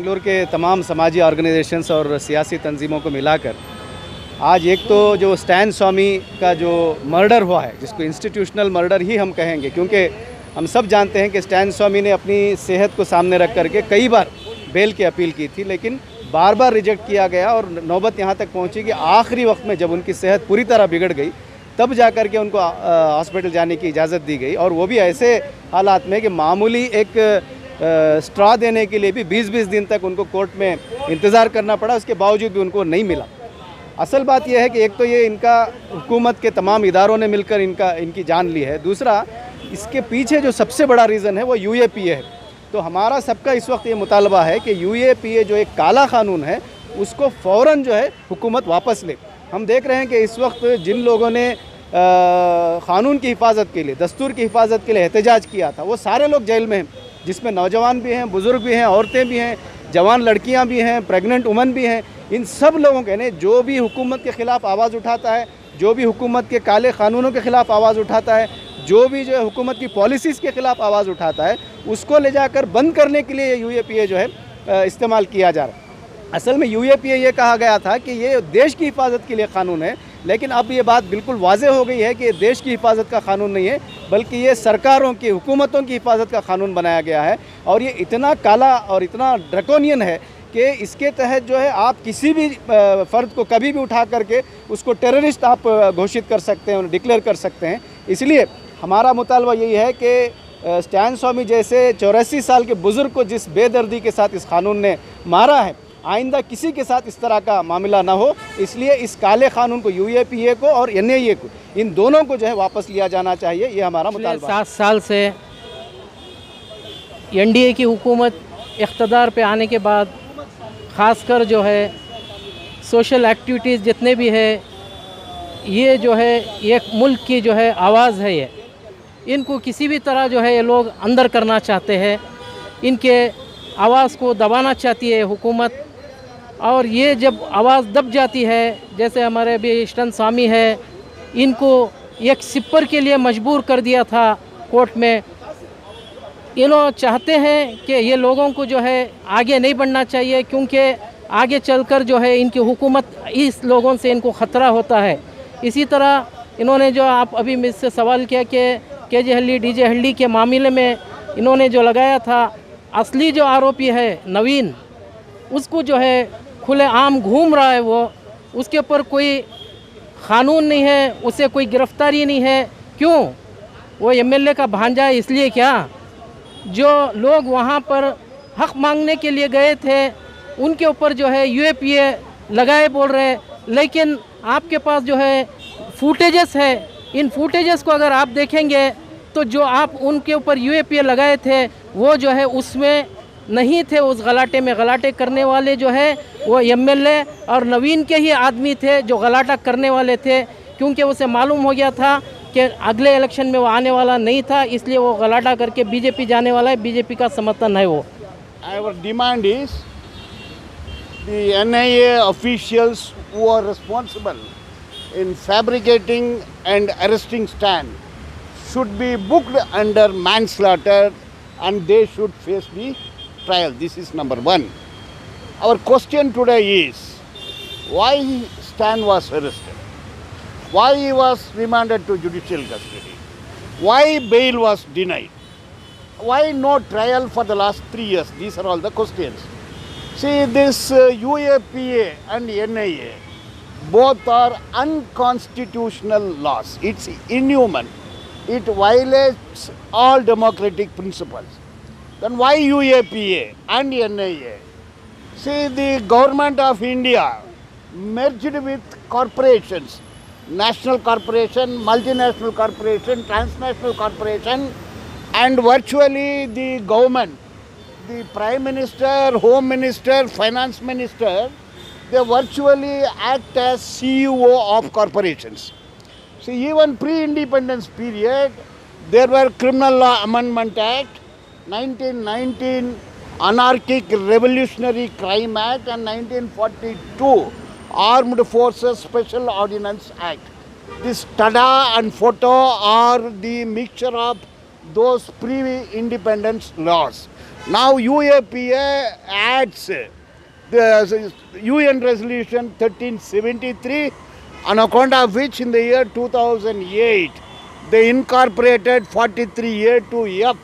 बेंगलुरु के तमाम समाजी ऑर्गेनाइजेशंस और सियासी तंजीमों को मिलाकर आज एक तो जो स्टैन स्वामी का जो मर्डर हुआ है, जिसको इंस्टीट्यूशनल मर्डर ही हम कहेंगे, क्योंकि हम सब जानते हैं कि स्टैन स्वामी ने अपनी सेहत को सामने रख करके कई बार बेल की अपील की थी, लेकिन बार बार रिजेक्ट किया गया और नौबत यहाँ तक पहुँची कि आखिरी वक्त में जब उनकी सेहत पूरी तरह बिगड़ गई तब जा कर के उनको हॉस्पिटल जाने की इजाज़त दी गई, और वो भी ऐसे हालात में कि मामूली एक स्ट्रॉ देने के लिए भी 20-20 दिन तक उनको कोर्ट में इंतज़ार करना पड़ा, उसके बावजूद भी उनको नहीं मिला। असल बात यह है कि एक तो ये इनका हुकूमत के तमाम इदारों ने मिलकर इनकी जान ली है, दूसरा इसके पीछे जो सबसे बड़ा रीज़न है वो UAPA है। तो हमारा सबका इस वक्त ये मुतालबा है कि UAPA जो एक काला कानून है उसको फ़ौरन जो है हुकूमत वापस ले। हम देख रहे हैं कि इस वक्त जिन लोगों ने क़ानून की हिफाजत के लिए, दस्तूर की हिफाजत के लिए एहतजाज किया था, वो सारे लोग जेल में हैं, जिसमें नौजवान भी हैं, बुज़ुर्ग भी हैं, औरतें भी हैं, जवान लड़कियां भी हैं, प्रेग्नेंट वुमन भी हैं। इन सब लोगों के ने जो भी हुकूमत के ख़िलाफ़ आवाज़ उठाता है, जो भी हुकूमत के काले क़ानूनों के ख़िलाफ़ आवाज़ उठाता है, जो भी जो है हुकूमत की पॉलिसीज़ के ख़िलाफ़ आवाज़ उठाता है, उसको ले जाकर बंद करने के लिए UAPA जो है इस्तेमाल किया जा रहा है। असल में UAPA ये कहा गया था कि ये देश की हिफाजत के लिए क़ानून है, लेकिन अब ये बात बिल्कुल वाज़े हो गई है कि ये देश की हिफाजत का क़ानून नहीं है, बल्कि ये सरकारों की, हुकूमतों की हिफाजत का क़ानून बनाया गया है। और ये इतना काला और इतना ड्रैकोनियन है कि इसके तहत जो है आप किसी भी फ़र्द को कभी भी उठा करके उसको टेररिस्ट आप घोषित कर सकते हैं, डिक्लेयर कर सकते हैं। इसलिए हमारा मुतालबा यही है कि स्टैन स्वामी जैसे 84 साल के बुज़ुर्ग को जिस बेदर्दी के साथ इस क़ानून ने मारा है, आइंदा किसी के साथ इस तरह का मामला ना हो। इसलिए इस काले कानून को UAPA को और NIA को, इन दोनों को जो है वापस लिया जाना चाहिए, ये हमारा मुतालबा है। 7 साल से NDA की हुकूमत इक़्तिदार पे आने के बाद ख़ासकर जो है सोशल एक्टिविटीज़ जितने भी है, ये जो है एक मुल्क की जो है आवाज़ है, ये इनको किसी भी तरह जो है ये लोग अंदर करना चाहते हैं, इनके आवाज़ को दबाना चाहती है हुकूमत। और ये जब आवाज़ दब जाती है, जैसे हमारे अभी स्टैन स्वामी है, इनको एक सिपर के लिए मजबूर कर दिया था कोर्ट में। ये लोग चाहते हैं कि ये लोगों को जो है आगे नहीं बढ़ना चाहिए, क्योंकि आगे चलकर जो है इनकी हुकूमत, इस लोगों से इनको ख़तरा होता है। इसी तरह इन्होंने जो आप अभी मुझसे सवाल किया कि KJ हल्ली DJ हल्ली के मामले में इन्होंने जो लगाया था, असली जो आरोपी है नवीन, उसको जो है खुले आम घूम रहा है वो, उसके ऊपर कोई क़ानून नहीं है, उसे कोई गिरफ़्तारी नहीं है। क्यों? वो MLA का भांजा है, इसलिए क्या? जो लोग वहाँ पर हक़ मांगने के लिए गए थे, उनके ऊपर जो है UAPA लगाए बोल रहे, लेकिन आपके पास जो है फुटेजेस है। इन फुटेजेस को अगर आप देखेंगे तो जो आप उनके ऊपर UAPA लगाए थे वो जो है उसमें नहीं थे। उस गलाटे में गलाटे करने वाले जो है वो MLA और नवीन के ही आदमी थे जो गलाटा करने वाले थे, क्योंकि उसे मालूम हो गया था कि अगले इलेक्शन में वो आने वाला नहीं था, इसलिए वो गलाटा करके BJP जाने वाला है, BJP का समर्थन है वो। Our demand is the NIA officials who are responsible in fabricating and arresting Stan should be booked under manslaughter and they should face the trial. This is number one. Our question today is why Stan was arrested, why he was remanded to judicial custody, why bail was denied, why no trial for the last 3 years. These are all the questions. See, this UAPA and NIA, both are unconstitutional laws. It's inhuman. It violates all democratic principles. Then why UAPA and NIA? See, the government of India merged with corporations, national corporation, multinational corporation, transnational corporation, and virtually the government, the Prime Minister, Home Minister, Finance Minister, they virtually act as CEO of corporations. See, even pre-independence period, there were Criminal Law Amendment Act, 1919 Anarchic Revolutionary Crime Act, and 1942 Armed Forces Special Ordinance Act. This tada and photo are the mixture of those pre-independence laws. Now UAPA adds the UN Resolution 1373, on account of which in the year 2008 they incorporated 43A to F,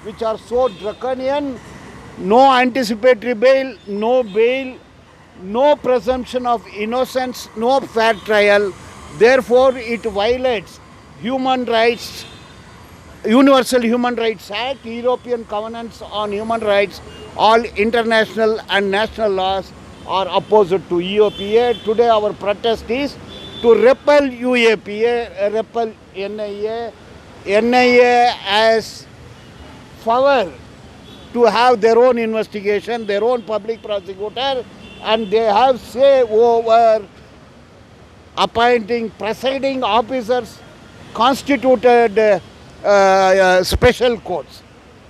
which are so draconian: no anticipatory bail, no presumption of innocence, no fair trial. Therefore, it violates human rights, Universal Human Rights Act, European Covenants on Human Rights. All international and national laws are opposed to UAPA. Today our protest is to repel UAPA, repel NIA. NIA has power to have their own investigation, their own public prosecutor, and they have say over appointing presiding officers, constituted special courts.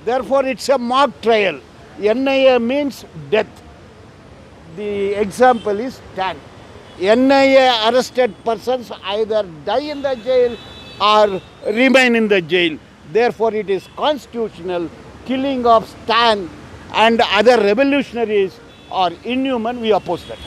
Therefore, it's a mock trial. NIA means death. The example is Stan. NIA arrested persons either die in the jail or remain in the jail. Therefore, it is constitutional. Killing of Stan and other revolutionaries are inhuman. We oppose that.